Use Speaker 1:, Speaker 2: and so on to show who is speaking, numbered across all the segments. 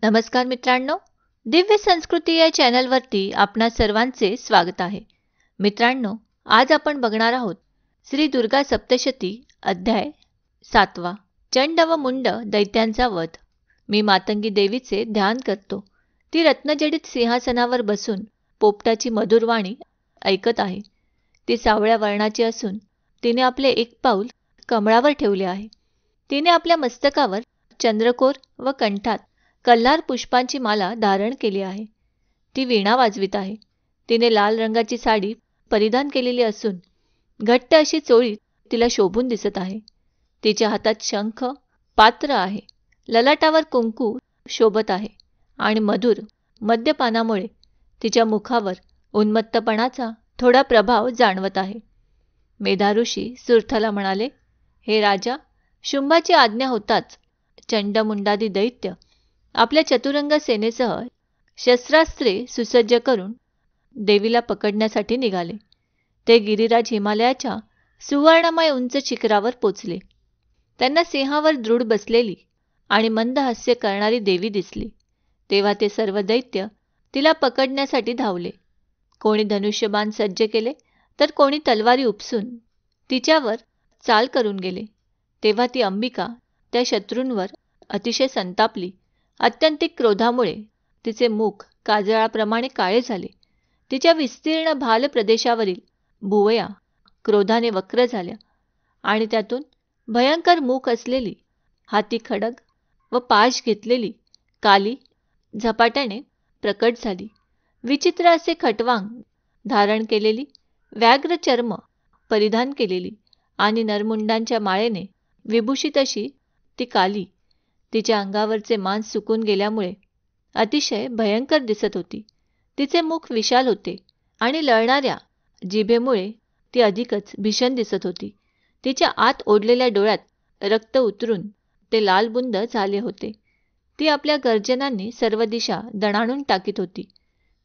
Speaker 1: नमस्कार मित्रांनो, दिव्य संस्कृती या चॅनलवरती आपणा सर्वांचे स्वागत आहे. मित्रांनो, आज आपण बघणार आहोत श्री दुर्गा सप्तशती अध्याय 7वा, चंड व मुंड दैत्यांचा वध. मी मातंगी देवीचे ध्यान करतो. ती रत्नजडित सिंहासनावर बसून पोपटाची मधुर वाणी ऐकत आहे. ती सावळ्या वर्णाची असून तिने आपले एक पाऊल कमळावर ठेवले आहे. तिने आपल्या मस्तकावर चंद्रकोर व कंठात कल्हार पुष्पांची माला धारण केली आहे. ती वीणा वाजवित आहे. तिने लाल रंगाची साडी परिधान केलेली असून घट्ट अशी चोळी तिला शोभून दिसत आहे. तिच्या हातात शंख पात्र आहे. ललाटावर कुंकू शोभत आहे आणि मधुर मद्यपानामुळे तिच्या मुखावर उन्मत्तपणाचा थोडा प्रभाव जाणवत आहे. मेधाऋषी सुर्थला म्हणाले, हे राजा, शुंभाची आज्ञा होताच चंडमुंडादी दैत्य आपल्या चतुरंग सेनेसह शस्त्रास्त्रे सुसज्ज करून देवीला पकडण्यासाठी निघाले. ते गिरिराज हिमालयाच्या सुवर्णमय उंच शिखरावर पोचले. त्यांना सिंहावर दृढ बसलेली आणि मंद हास्य करणारी देवी दिसली. तेव्हा ते सर्व दैत्य तिला पकडण्यासाठी धावले. कोणी धनुष्यबाण सज्ज केले तर कोणी तलवारी उपसून तिच्यावर चाल करून गेले. तेव्हा ती अंबिका त्या शत्रूंवर अतिशय संतापली. अत्यंतिक क्रोधामुळे तिचे मुख काजळाप्रमाणे काळे झाले. तिच्या विस्तीर्ण भाल प्रदेशावरील भुवया क्रोधाने वक्र झाल्या आणि त्यातून भयंकर मुख असलेली, हाती खडग व पाश घेतलेली काली झपाट्याने प्रकट झाली. विचित्र असे खटवांग धारण केलेली, व्याघ्र चर्म परिधान केलेली आणि नरमुंडांच्या माळेने विभूषित अशी ती काली तिच्या अंगावरचे मांस सुकून गेल्यामुळे अतिशय भयंकर दिसत होती. तिचे मुख विशाल होते आणि लढणाऱ्या जिभेमुळे ती अधिकच भीषण दिसत होती. तिच्या आत ओढलेल्या डोळ्यात रक्त उतरून ते लालबुंद झाले होते. ती आपल्या गर्जनांनी सर्व दिशा दणाणून टाकीत होती.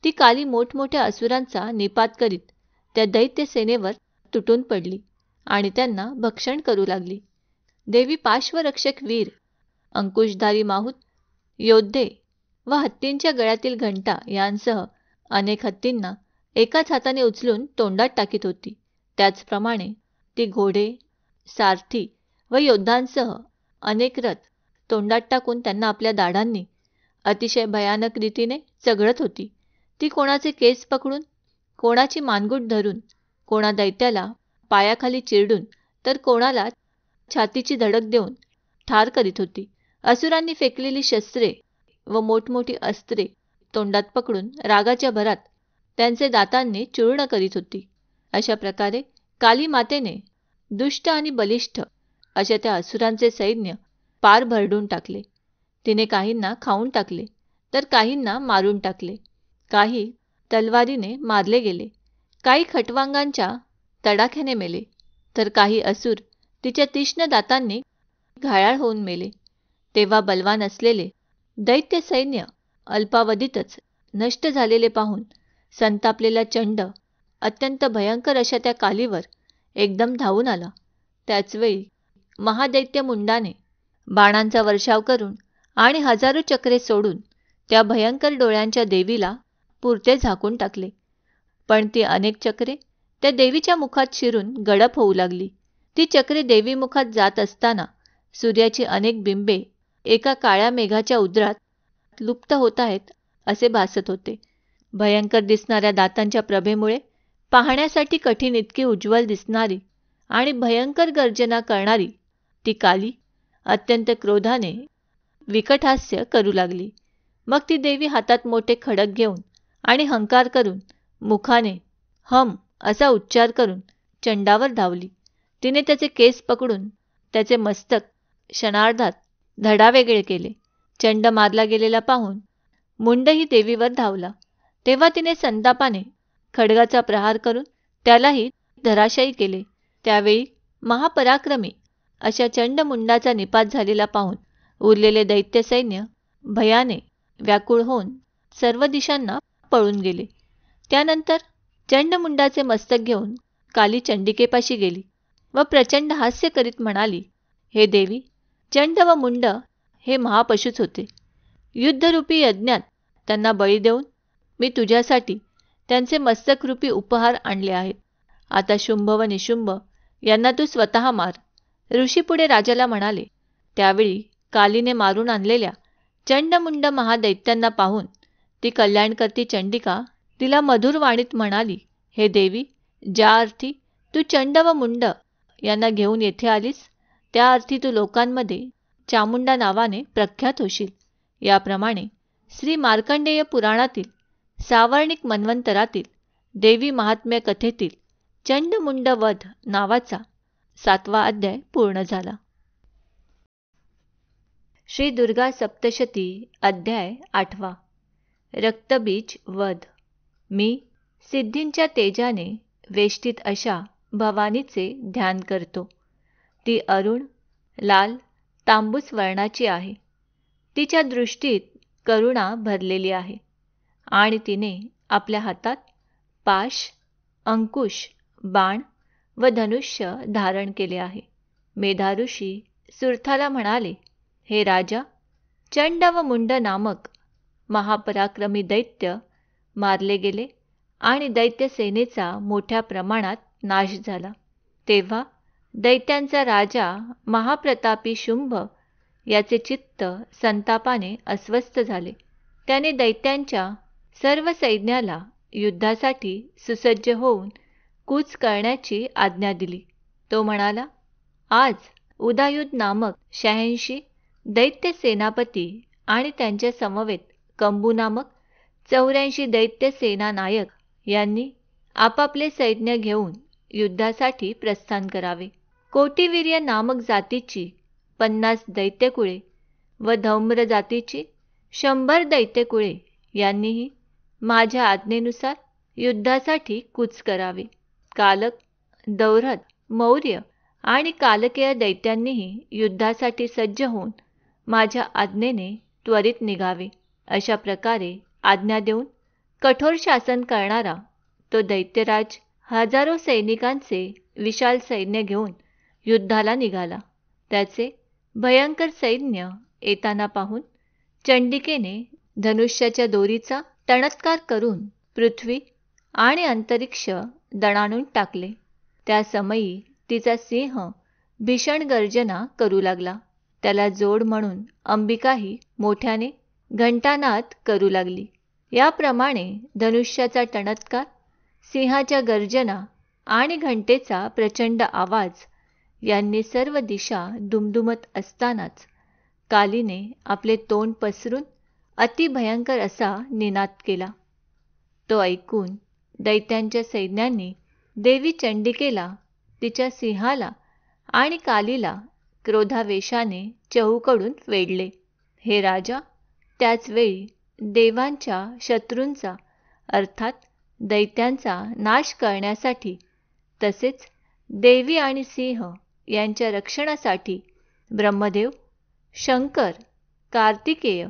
Speaker 1: ती काली मोठमोठ्या असुरांचा निपात करीत त्या दैत्य सेनेवर तुटून पडली आणि त्यांना भक्षण करू लागली. देवी पार्श्वरक्षक वीर, अंकुशधारी माहूत योद्धे व हत्तींच्या गळ्यातील घंटा यांसह अनेक हत्तींना एकाच हाताने उचलून तोंडात टाकीत होती. त्याचप्रमाणे ती घोडे, सारथी व योद्धांसह अनेक रथ तोंडात टाकून त्यांना आपल्या दाढांनी अतिशय भयानक रीतीने चघळत होती. ती कोणाचे केस पकडून, कोणाची मानगूट धरून, कोणा दैत्याला पायाखाली चिरडून तर कोणाला छातीची धडक देऊन ठार करीत होती. असुरांनी फेकलेली शस्त्रे व मोठमोठी अस्त्रे तोंडात पकडून रागाच्या भरात त्यांचे दातांनी चूर्ण करीत होती. अशा प्रकारे काली मातेने दुष्ट आणि बलिष्ठ अशा त्या असुरांचे सैन्य पार भरडून टाकले. तिने काहींना खाऊन टाकले तर काहींना मारून टाकले. काही तलवारीने मारले गेले, काही खटवांगांच्या तडाख्याने मेले, तर काही असुर तिच्या तीक्ष्ण दातांनी घायाळ होऊन मेले. तेव्हा बलवान असलेले दैत्य सैन्य अल्पावधीतच नष्ट झालेले पाहून संतापलेला चंड अत्यंत भयंकर अशा त्या कालीवर एकदम धावून आला. त्याचवेळी महादैत्य मुंडाने बाणांचा वर्षाव करून आणि हजारो चक्रे सोडून त्या भयंकर डोळ्यांच्या देवीला पुरते झाकून टाकले. पण ती अनेक चक्रे त्या देवीच्या मुखात शिरून गडप होऊ लागली. ती चक्रे देवीमुखात जात असताना सूर्याची अनेक बिंबे एका काळ्या मेघाच्या उदरात लुप्त होत आहेत असे भासत होते. भयंकर दिसणाऱ्या दातांच्या प्रभेमुळे पाहण्यासाठी कठीण इतकी उज्ज्वल दिसणारी आणि भयंकर गर्जना करणारी ती काली अत्यंत क्रोधाने विकटहास्य करू लागली. मग ती देवी हातात मोठे खडक घेऊन आणि हंकार करून मुखाने हम असा उच्चार करून चंडावर धावली. तिने त्याचे केस पकडून त्याचे मस्तक क्षणार्धात धडावेगळे केले. चंड मारला गेलेला पाहून मुंडही देवीवर धावला. तेव्हा तिने संतापाने खडगाचा प्रहार करून त्यालाही धराशायी केले. त्यावेळी महापराक्रमी अशा चंडमुंडाचा निपात झालेला पाहून उरलेले दैत्य सैन्य भयाने व्याकुळ होऊन सर्व दिशांना पळून गेले. त्यानंतर चंडमुंडाचे मस्तक घेऊन काली चंडिकेपाशी गेली व प्रचंड हास्य करीत म्हणाली, हे देवी, चंड व मुंड हे महापशुच होते. युद्धरूपी यज्ञात त्यांना बळी देऊन मी तुझ्यासाठी त्यांचे मस्तकरूपी उपहार आणले आहेत. आता शुंभ व निशुंभ यांना तू स्वतः मार. ऋषी पुढे राजाला म्हणाले. त्यावेळी कालीने मारून आणलेल्या चंडमुंड महादैत्यांना पाहून ती कल्याणकर्ती चंडिका तिला मधुर वाणीत म्हणाली, हे देवी, ज्या अर्थी तू चंड व मुंड यांना घेऊन येथे आलीस, त्या अर्थी तू लोकांमध्ये चामुंडा नावाने प्रख्यात होशील. याप्रमाणे श्री मार्कंडेय पुराणातील सावर्णिक मन्वंतरातील देवी महात्म्य कथेतील चंडमुंड वध नावाचा 7वा अध्याय पूर्ण झाला. श्री दुर्गा सप्तशती अध्याय 8. रक्तबीज वध. मी सिद्धींच्या तेजाने वेष्टित अशा भवानीचे ध्यान करतो. ती अरुण लाल तांबूस वर्णाची आहे. तिच्या दृष्टीत करुणा भरलेली आहे आणि तिने आपल्या हातात पाश, अंकुश, बाण व धनुष्य धारण केले आहे. मेधा ऋषी सुर्थाला म्हणाले, हे राजा, चंड व मुंड नामक महापराक्रमी दैत्य मारले गेले आणि दैत्यसेनेचा मोठ्या प्रमाणात नाश झाला. तेव्हा दैत्यांचा राजा महाप्रतापी शुंभ याचे चित्त संतापाने अस्वस्थ झाले. त्याने दैत्यांच्या सर्व सैन्याला युद्धासाठी सुसज्ज होऊन कूच करण्याची आज्ञा दिली. तो म्हणाला, आज उदायुध नामक 86 दैत्य सेनापती आणि त्यांच्या समवेत कंबू नामक 84 दैत्य सेना नायक यांनी आपापले सैन्य घेऊन युद्धासाठी प्रस्थान करावे. कोटिवीर्य नामक जातीची 50 दैत्यकुळे व धौम्र जातीची 100 दैत्यकुळे यांनीही माझ्या आज्ञेनुसार युद्धासाठी कूच करावे. कालक, दौरथ, मौर्य आणि कालकेय दैत्यांनीही युद्धासाठी सज्ज होऊन माझ्या आज्ञेने त्वरित निघावे. अशा प्रकारे आज्ञा देऊन कठोर शासन करणारा तो दैत्यराज हजारो सैनिकांचे विशाल सैन्य घेऊन युद्धाला निघाला. त्याचे भयंकर सैन्य येताना पाहून चंडिकेने धनुष्याच्या दोरीचा टणत्कार करून पृथ्वी आणि अंतरिक्ष दणाणून टाकले. त्या समयी तिचा सिंह भीषण गर्जना करू लागला. त्याला जोड म्हणून अंबिकाही मोठ्याने घंटानाद करू लागली. याप्रमाणे धनुष्याचा टणत्कार, सिंहाच्या गर्जना आणि घंटेचा प्रचंड आवाज यांनी सर्व दिशा दुमदुमत असतानाच कालीने आपले तोंड पसरून अतिभयंकर असा निनाद केला. तो ऐकून दैत्यांच्या सैन्यांनी देवी चंडिकेला, तिच्या सिंहाला आणि कालीला क्रोधावेशाने चहूकडून वेढले. हे राजा, त्याच वेळी देवांच्या शत्रूंचा अर्थात दैत्यांचा नाश करण्यासाठी तसेच देवी आणि सिंह यांच्या रक्षणासाठी ब्रह्मदेव, शंकर, कार्तिकेय,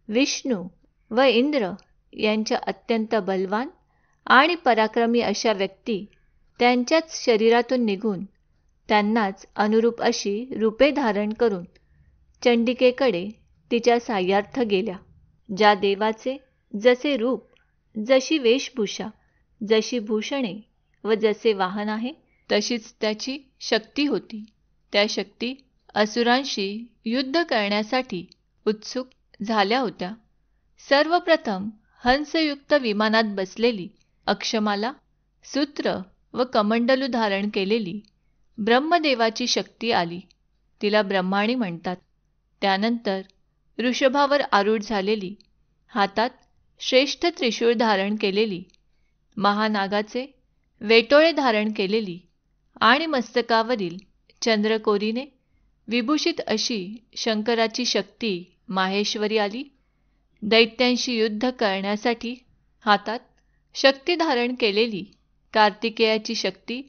Speaker 1: विष्णू व इंद्र यांच्या अत्यंत बलवान आणि पराक्रमी अशा व्यक्ती त्यांच्याच शरीरातून निघून त्यांनाच अनुरूप अशी रूपे धारण करून चंडिकेकडे तिच्या साह्यार्थ गेल्या. ज्या देवाचे जसे रूप, जशी वेशभूषा, जशी भूषणे व जसे वाहन आहे, तशीच त्याची शक्ती होती. त्या शक्ती असुरांशी युद्ध करण्यासाठी उत्सुक झाल्या होत्या. सर्वप्रथम हंसयुक्त विमानात बसलेली अक्षमाला, सूत्र व कमंडलू धारण केलेली ब्रह्मदेवाची शक्ती आली. तिला ब्रह्माणी म्हणतात. त्यानंतर ऋषभावर आरूढ झालेली, हातात श्रेष्ठ त्रिशूळ धारण केलेली, महानागाचे वेटोळे धारण केलेली आणि मस्तकावरील चंद्रकोरीने विभूषित अशी शंकराची शक्ती माहेश्वरी आली. दैत्यांशी युद्ध करण्यासाठी हातात शक्ती धारण केलेली कार्तिकेयाची शक्ती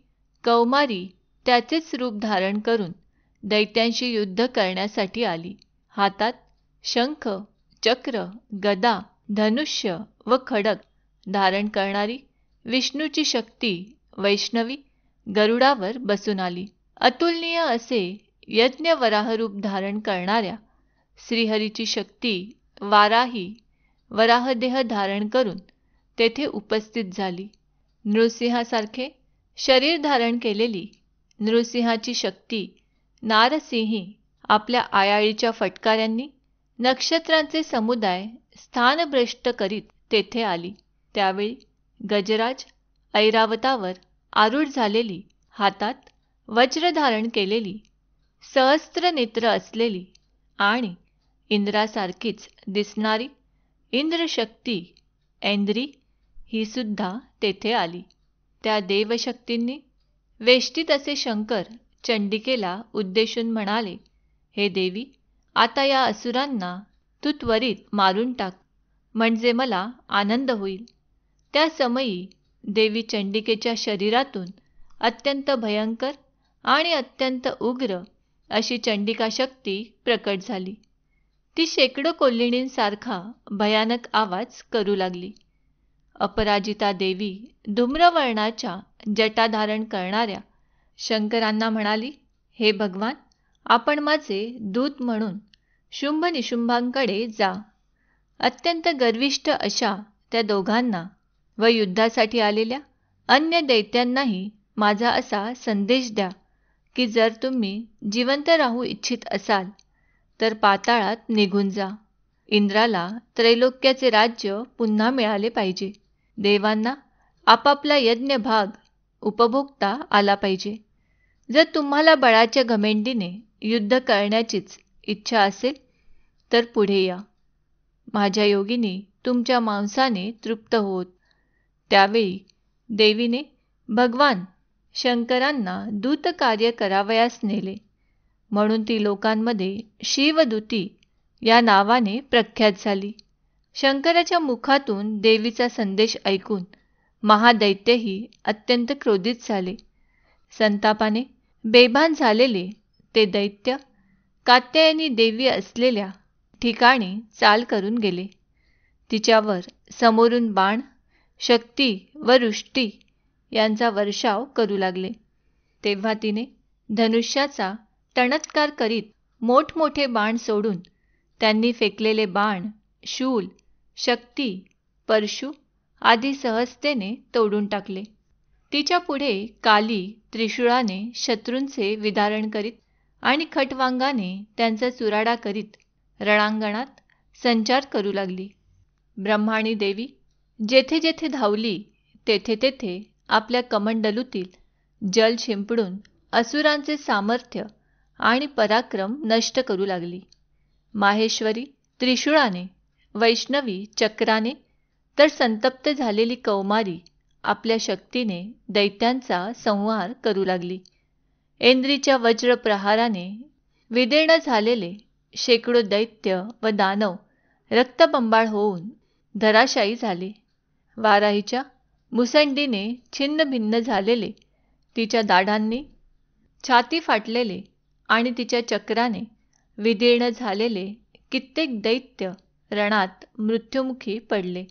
Speaker 1: कौमारी त्याचेच रूप धारण करून दैत्यांशी युद्ध करण्यासाठी आली. हातात शंख, चक्र, गदा, धनुष्य व खड्ग धारण करणारी विष्णूची शक्ती वैष्णवी गरुडावर बसून आली. अतुलनीय असे यज्ञ वराहरूप धारण करणाऱ्या श्रीहरीची शक्ती वाराही वराहदेह धारण करून तेथे उपस्थित झाली. नृसिंहासारखे शरीर धारण केलेली नृसिंहाची शक्ती नारसिंही आपल्या आयाळीच्या फटकाऱ्यांनी नक्षत्रांचे समुदाय स्थानभ्रष्ट करीत तेथे आली. त्यावेळी गजराज ऐरावतावर आरूढ झालेली, हातात वज्र धारण केलेली, सहस्त्र नेत्र असलेली आणि इंद्रासारखीच दिसणारी इंद्रशक्ती ऐंद्री ही सुद्धा तेथे आली. त्या देवशक्तींनी वेष्टीत असे शंकर चंडिकेला उद्देशून म्हणाले, हे देवी, आता या असुरांना तू त्वरित मारून टाक, म्हणजे मला आनंद होईल. त्या समयी देवी चंडिकेच्या शरीरातून अत्यंत भयंकर आणि अत्यंत उग्र अशी चंडिका शक्ती प्रकट झाली. ती शेकडो कोल्हिणींसारखा भयानक आवाज करू लागली. अपराजिता देवी धूम्रवर्णाच्या जटा धारण करणाऱ्या शंकरांना म्हणाली, हे भगवान, आपण माझे दूत म्हणून शुंभ निशुंभांकडे जा. अत्यंत गर्विष्ठ अशा त्या दोघांना व युद्धासाठी आलेल्या अन्य दैत्यांनाही माझा असा संदेश द्या की जर तुम्ही जिवंत राहू इच्छित असाल तर पाताळात निघून जा. इंद्राला त्रैलोक्याचे राज्य पुन्हा मिळाले पाहिजे. देवांना आपापला यज्ञ भाग उपभोगता आला पाहिजे. जर तुम्हाला बळाच्या घमेंडीने युद्ध करण्याचीच इच्छा असेल तर पुढे या. माझ्या योगिनी तुमच्या मांसाने तृप्त होत. त्यावेळी देवीने भगवान शंकरांना दूतकार्य करावयास नेले, म्हणून ती लोकांमध्ये शिवदूती या नावाने प्रख्यात झाली. शंकराच्या मुखातून देवीचा संदेश ऐकून महादैत्यही अत्यंत क्रोधित झाले. संतापाने बेभान झालेले ते दैत्य कात्यायनी देवी असलेल्या ठिकाणी चाल करून गेले. तिच्यावर समोरून बाण, शक्ती व रुष्टी यांचा वर्षाव करू लागले. तेव्हा तिने धनुष्याचा टणत्कार करीत मोठमोठे बाण सोडून त्यांनी फेकलेले बाण, शूल, शक्ती, परशु आदी सहजतेने तोडून टाकले. तिच्या पुढे काली त्रिशूळाने शत्रूंचे विदारण करीत आणि खटवांगाने त्यांचा चुराडा करीत रणांगणात संचार करू लागली. ब्रह्माणी देवी जेथे जेथे धावली तेथे तेथे आपल्या कमंडलूतील जल शिंपडून असुरांचे सामर्थ्य आणि पराक्रम नष्ट करू लागली. माहेश्वरी त्रिशूळाने, वैष्णवी चक्राने तर संतप्त झालेली कौमारी आपल्या शक्तीने दैत्यांचा संहार करू लागली. ऐंद्रीच्या वज्र प्रहाराने विदीर्ण झालेले शेकडो दैत्य व दानव रक्तबंबाळ होऊन धराशायी झाले. वाराहीच्या मुसंडीने छिन्नभिन्न झालेले, तिच्या दाढांनी छाती फाटलेले आणि तिच्या चक्राने विदीर्ण झालेले कित्येक दैत्य रणात मृत्युमुखी पडले.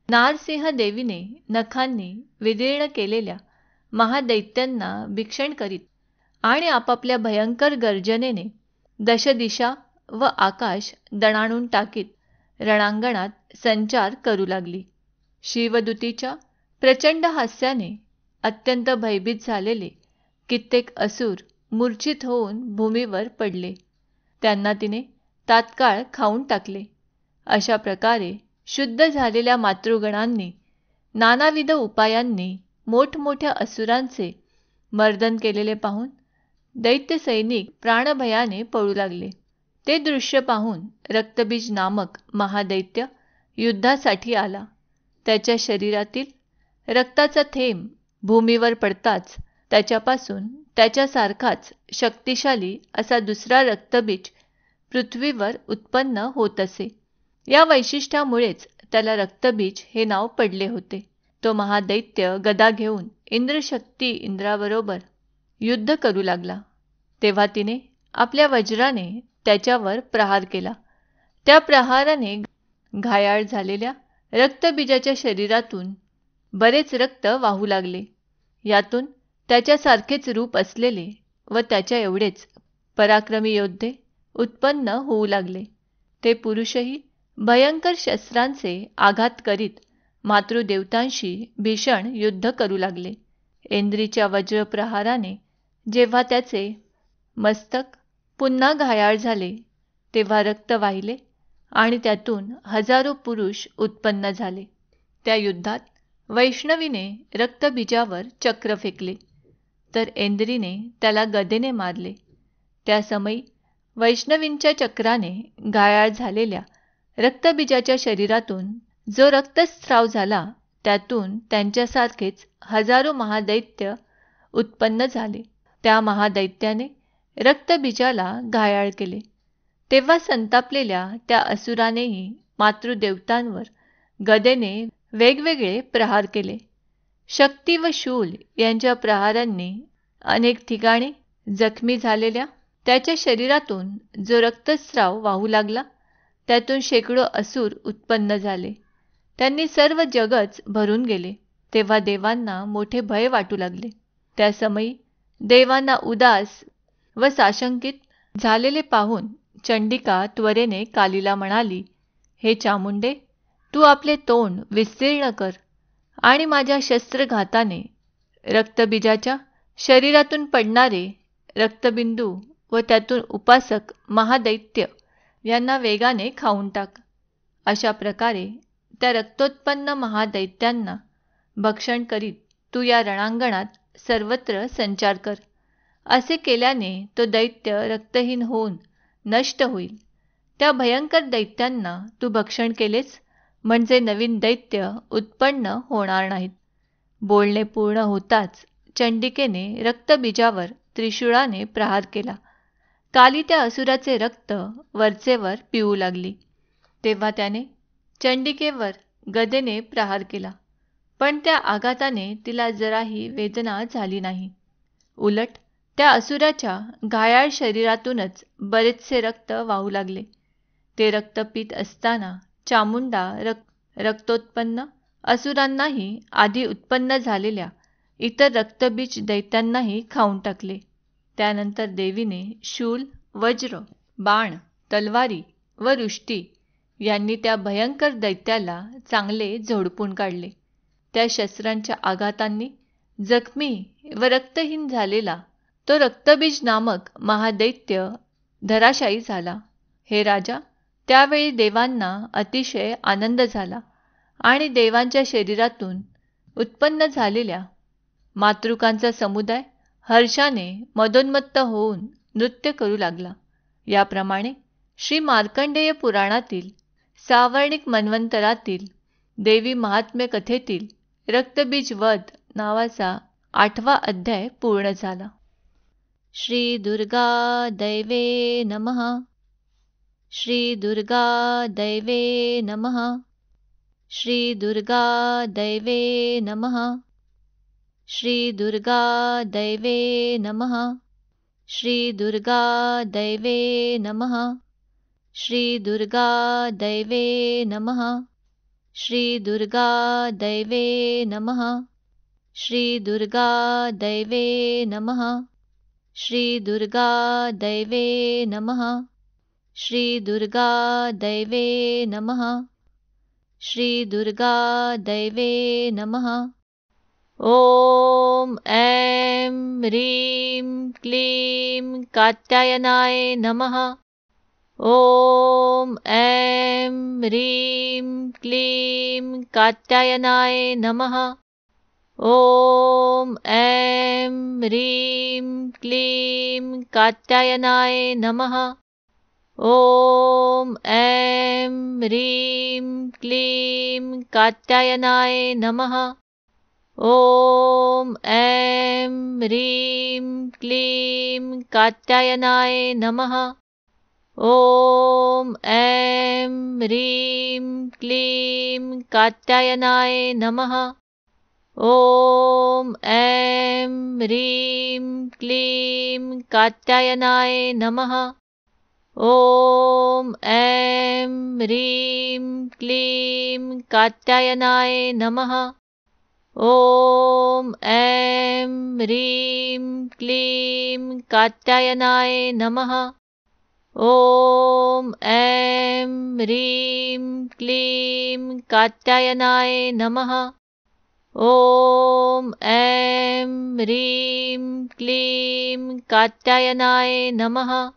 Speaker 1: नारसिंह देवीने नखांनी विदीर्ण केलेल्या महादैत्यांना भीक्षण करीत आणि आपापल्या भयंकर गर्जनेने दशदिशा व आकाश दणाणून टाकीत रणांगणात संचार करू लागली. शिवदूतीच्या प्रचंड हास्याने अत्यंत भयभीत झालेले कित्येक असुर मूर्छित होऊन भूमीवर पडले. त्यांना तिने तात्काळ खाऊन टाकले. अशा प्रकारे शुद्ध झालेल्या मातृगणांनी नानाविध उपायांनी मोठमोठ्या असुरांचे मर्दन केलेले पाहून दैत्य सैनिक प्राणभयाने पळू लागले. ते दृश्य पाहून रक्तबीज नामक महादैत्य युद्धासाठी आला. त्याच्या शरीरातील रक्ताचा थेंब भूमीवर पडताच त्याच्यापासून त्याच्यासारखाच शक्तिशाली असा दुसरा रक्तबीज पृथ्वीवर उत्पन्न होत असे. या वैशिष्ट्यामुळेच त्याला रक्तबीज हे नाव पडले होते. तो महादैत्य गदा घेऊन इंद्रशक्ती इंद्राबरोबर युद्ध करू लागला. तेव्हा तिने आपल्या वज्राने त्याच्यावर प्रहार केला. त्या प्रहाराने घायाळ झालेल्या रक्तबीजाच्या शरीरातून बरेच रक्त वाहू लागले. यातून त्याच्यासारखेच रूप असलेले व त्याच्या एवढेच पराक्रमी योद्धे उत्पन्न होऊ लागले. ते पुरुषही भयंकर शस्त्रांचे आघात करीत मातृदेवतांशी भीषण युद्ध करू लागले. इंद्रीच्या वज्रप्रहाराने जेव्हा त्याचे मस्तक पुन्हा घायाळ झाले तेव्हा रक्त वाहिले आणि त्यातून हजारो पुरुष उत्पन्न झाले. त्या युद्धात वैष्णवीने रक्तबीजावर चक्र फेकले तर इंद्रीने त्याला गदेने मारले. त्या समयी वैष्णवींच्या चक्राने घायाळ झालेल्या रक्तबीजाच्या शरीरातून जो रक्तस्राव झाला त्यातून त्यांच्यासारखेच हजारो महादैत्य उत्पन्न झाले. त्या महादैत्याने रक्तबीजाला घायाळ केले. तेव्हा संतापलेल्या त्या असुरानेही मातृदेवतांवर गदेने वेगवेगळे प्रहार केले. शक्ती व शूल यांच्या प्रहारांनी अनेक ठिकाणी जखमी झालेल्या त्याच्या शरीरातून जो रक्तस्राव वाहू लागला त्यातून शेकडो असुर उत्पन्न झाले. त्यांनी सर्व जगच भरून गेले. तेव्हा देवांना मोठे भय वाटू लागले. त्या समयी देवांना उदास व साशंकित झालेले पाहून चंडिका त्वरेने कालीला म्हणाली, हे चामुंडे, तू आपले तोंड विस्तीर्ण कर आणि माझ्या शस्त्रघाताने रक्तबीजाच्या शरीरातून पडणारे रक्तबिंदू व त्यातून उपासक महादैत्य यांना वेगाने खाऊन टाक. अशा प्रकारे त्या रक्तोत्पन्न महादैत्यांना भक्षण करीत तू या रणांगणात सर्वत्र संचार कर. असे केल्याने तो दैत्य रक्तहीन होऊन नष्ट होईल. त्या भयंकर दैत्यांना तू भक्षण केलेस म्हणजे नवीन दैत्य उत्पन्न होणार नाहीत. बोलणे पूर्ण होताच चंडिकेने रक्तबीजावर त्रिशूळाने प्रहार केला. काली त्या असुराचे रक्त वरचेवर पिऊ लागली. तेव्हा त्याने चंडिकेवर गदेने प्रहार केला, पण त्या आघाताने तिला जराही वेदना झाली नाही. उलट त्या असुराच्या घायाळ शरीरातूनच बरेचसे रक्त वाहू लागले. ते रक्त पीत असताना चामुंडा रक्तोत्पन्न असुरांनाही आधी उत्पन्न झालेल्या इतर रक्तबीज दैत्यांनाही खाऊन टाकले. त्यानंतर देवीने शूल, वज्र, बाण, तलवारी व रुष्टी यांनी त्या भयंकर दैत्याला चांगले झोडपून काढले. त्या शस्त्रांच्या आघातांनी जखमी व रक्तहीन झालेला तो रक्तबीज नामक महादैत्य धराशायी झाला. हे राजा, त्यावेळी देवांना अतिशय आनंद झाला आणि देवांच्या शरीरातून उत्पन्न झालेल्या मातृकांचा समुदाय हर्षाने मदोन्मत्त होऊन नृत्य करू लागला. याप्रमाणे श्री मार्कंडेय पुराणातील सावर्णिक मन्वंतरातील देवी महात्म्य कथेतील रक्तबीज वध नावाचा 8वा अध्याय पूर्ण झाला. श्री दुर्गा दैवे नमः. श्री दुर्गा दैवे नमः. श्री दुर्गा दैवे नमः. श्री दुर्गा दैवे नमः. श्री दुर्गा दैवे नमः. श्री दुर्गा दैवे नमः. श्री दुर्गा दैवे नमः. श्री दुर्गा दैवे नमः. श्री दुर्गा दैवे नमः. श्री दुर्गा दैवे नमः. श्री दुर्गा दैवे नमः. ॐ ऐं ह्रीं क्लीं कात्यायनाय नमः. ॐ ऐं ह्रीं क्लीं कात्यायनाय नमः. ॐ ऐं ह्रीं क्लीं कात्यायनाय नमः. ॐ ऐं ह्रीं क्लीं कात्यायनाय नमः. ॐ ऐं ह्रीं क्लीं कात्यायनाय नमः. ॐ ऐं ह्रीं क्लीं कात्यायनाय नमः. ॐ ऐं ह्रीं क्लीं कात्यायनाय नमः. ॐ ऐं ह्रीं क्लीं कात्यायनाय नमः. ॐ ऐं ह्रीं क्लीं कात्यायनाय नमः. ॐ ऐं ह्रीं क्लीं कात्यायनाय नमः। ॐ ऐं ह्रीं क्लीं कात्यायनाय नमः।